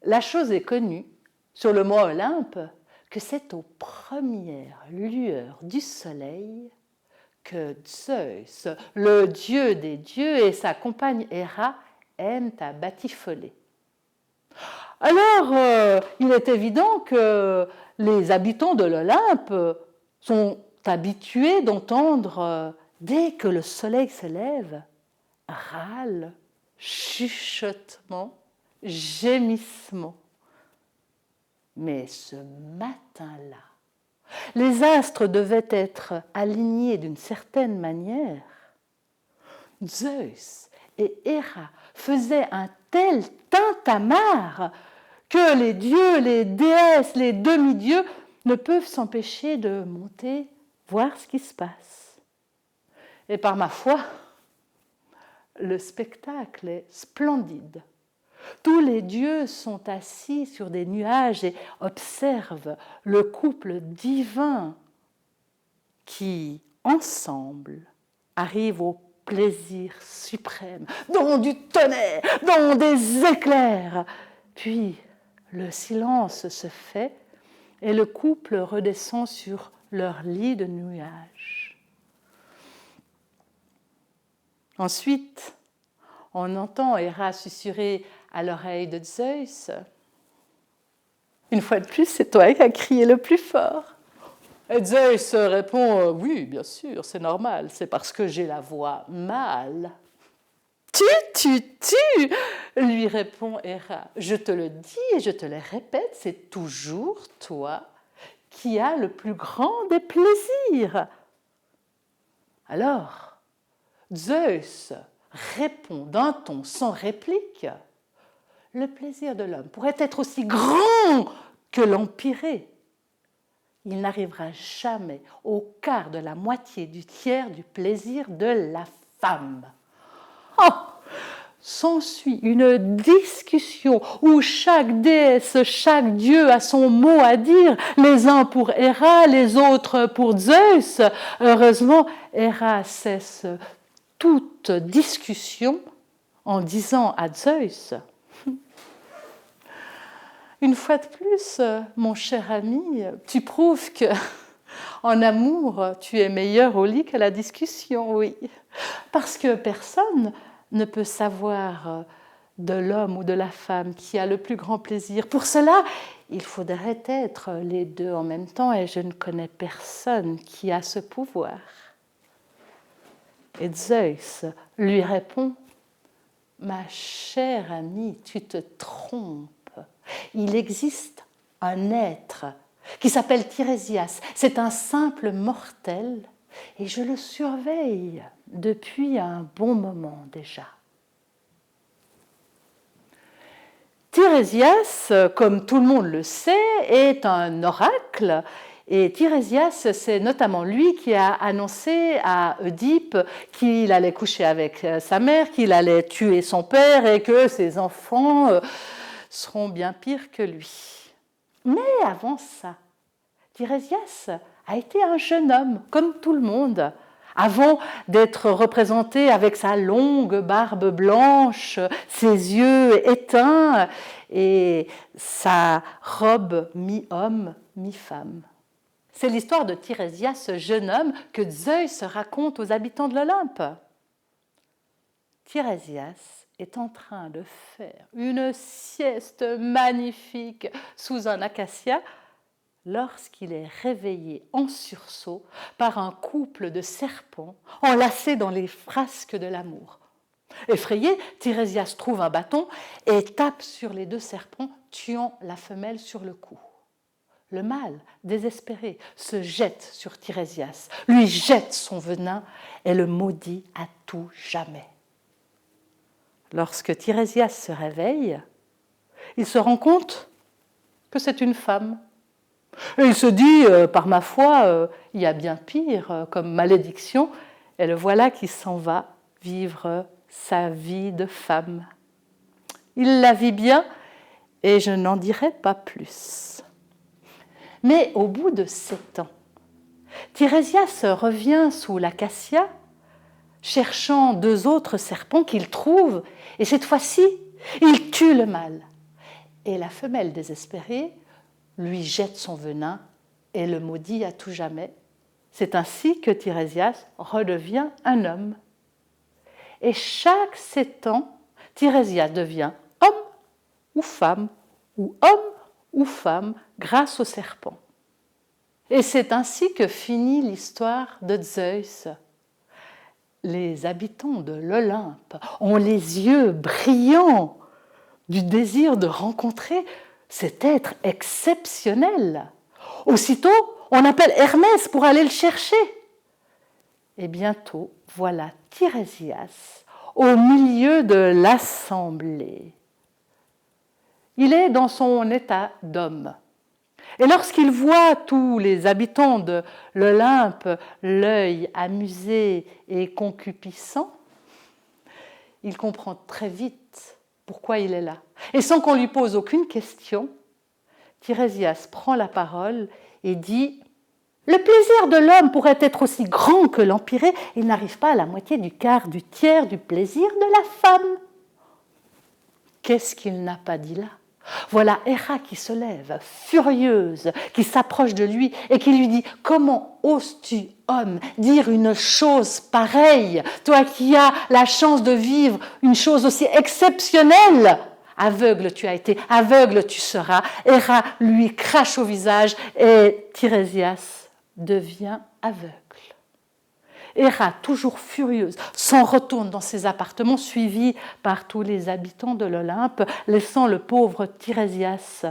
La chose est connue sur le mont Olympe que c'est aux premières lueurs du soleil que Zeus, le dieu des dieux, et sa compagne Héra aiment à batifoler. Alors, il est évident que les habitants de l'Olympe sont habitués d'entendre, dès que le soleil se lève, râles, chuchotements, gémissements. Mais ce matin-là, les astres devaient être alignés d'une certaine manière. Zeus et Héra faisaient un tel tintamarre que les dieux, les déesses, les demi-dieux ne peuvent s'empêcher de monter, voir ce qui se passe. Et par ma foi, le spectacle est splendide. Tous les dieux sont assis sur des nuages et observent le couple divin qui, ensemble, arrive au plaisir suprême, dans du tonnerre, dans des éclairs. Puis, le silence se fait et le couple redescend sur leur lit de nuages. Ensuite, on entend Héra susurrer à l'oreille de Zeus. Une fois de plus, c'est toi qui as crié le plus fort. Et Zeus répond, oui, bien sûr, c'est normal, c'est parce que j'ai la voix mâle. Tu, lui répond Héra. Je te le dis et je te le répète, c'est toujours toi qui as le plus grand des plaisirs. Alors, Zeus répond d'un ton sans réplique. Le plaisir de l'homme pourrait être aussi grand que l'empyrée. Il n'arrivera jamais au quart de la moitié du tiers du plaisir de la femme. Oh, s'ensuit une discussion où chaque déesse, chaque dieu a son mot à dire, les uns pour Héra, les autres pour Zeus. Heureusement, Héra cesse toute discussion en disant à Zeus: une fois de plus, mon cher ami, tu prouves que, en amour, tu es meilleur au lit qu'à la discussion, oui. Parce que personne ne peut savoir de l'homme ou de la femme qui a le plus grand plaisir. Pour cela, il faudrait être les deux en même temps, et je ne connais personne qui a ce pouvoir. Et Zeus lui répond: ma chère amie, tu te trompes. Il existe un être qui s'appelle Tirésias. C'est un simple mortel et je le surveille depuis un bon moment déjà. Tirésias, comme tout le monde le sait, est un oracle. Et Tirésias, c'est notamment lui qui a annoncé à Oedipe qu'il allait coucher avec sa mère, qu'il allait tuer son père et que ses enfants seront bien pires que lui. Mais avant ça, Tirésias a été un jeune homme, comme tout le monde, avant d'être représenté avec sa longue barbe blanche, ses yeux éteints et sa robe mi-homme, mi-femme. C'est l'histoire de Tirésias, ce jeune homme que Zeus raconte aux habitants de l'Olympe. Tirésias est en train de faire une sieste magnifique sous un acacia lorsqu'il est réveillé en sursaut par un couple de serpents enlacés dans les frasques de l'amour. Effrayé, Tirésias trouve un bâton et tape sur les deux serpents, tuant la femelle sur le coup. Le mâle, désespéré, se jette sur Tirésias, lui jette son venin et le maudit à tout jamais. Lorsque Tirésias se réveille, il se rend compte que c'est une femme. Et il se dit, par ma foi, il y a bien pire comme malédiction, et le voilà qui s'en va vivre sa vie de femme. Il la vit bien, et je n'en dirai pas plus. Mais au bout de 7 ans, Tirésias revient sous l'acacia, cherchant 2 autres serpents qu'il trouve, et cette fois-ci, il tue le mâle. Et la femelle désespérée lui jette son venin et le maudit à tout jamais. C'est ainsi que Tirésias redevient un homme. Et chaque 7 ans, Tirésias devient homme ou femme grâce au serpent. Et c'est ainsi que finit l'histoire de Zeus. Les habitants de l'Olympe ont les yeux brillants du désir de rencontrer cet être exceptionnel. Aussitôt, on appelle Hermès pour aller le chercher. Et bientôt, voilà Tirésias au milieu de l'assemblée. Il est dans son état d'homme. Et lorsqu'il voit tous les habitants de l'Olympe, l'œil amusé et concupiscent, il comprend très vite pourquoi il est là. Et sans qu'on lui pose aucune question, Tirésias prend la parole et dit « Le plaisir de l'homme pourrait être aussi grand que l'empyrée, il n'arrive pas à la moitié du quart, du tiers du plaisir de la femme. » Qu'est-ce qu'il n'a pas dit là ? Voilà Héra qui se lève, furieuse, qui s'approche de lui et qui lui dit « Comment oses-tu, homme, dire une chose pareille, toi qui as la chance de vivre une chose aussi exceptionnelle ? Aveugle tu as été, aveugle tu seras. » Héra lui crache au visage et Tirésias devient aveugle. Héra, toujours furieuse, s'en retourne dans ses appartements, suivie par tous les habitants de l'Olympe, laissant le pauvre Tirésias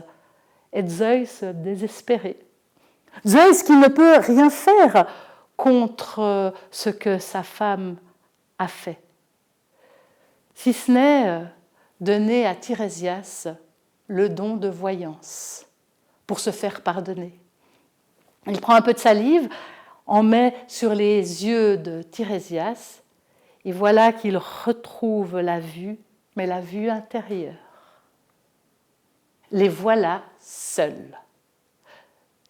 et Zeus désespéré. Zeus qui ne peut rien faire contre ce que sa femme a fait, si ce n'est donner à Tirésias le don de voyance pour se faire pardonner. Il prend un peu de salive, en met sur les yeux de Tirésias, et voilà qu'il retrouve la vue, mais la vue intérieure. Les voilà seuls.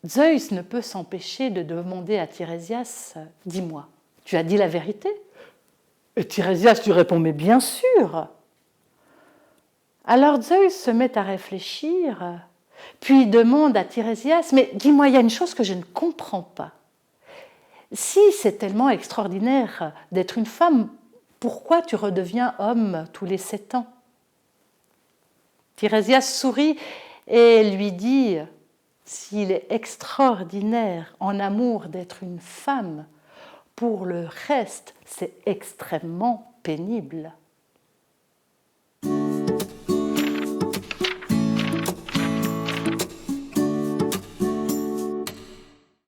Zeus ne peut s'empêcher de demander à Tirésias « Dis-moi, tu as dit la vérité ?» Et Tirésias lui répond « Mais bien sûr !» Alors Zeus se met à réfléchir, puis demande à Tirésias « Mais dis-moi, il y a une chose que je ne comprends pas. Si c'est tellement extraordinaire d'être une femme, pourquoi tu redeviens homme tous les 7 ans ?» Tirésias sourit et lui dit « S'il est extraordinaire en amour d'être une femme, pour le reste, c'est extrêmement pénible.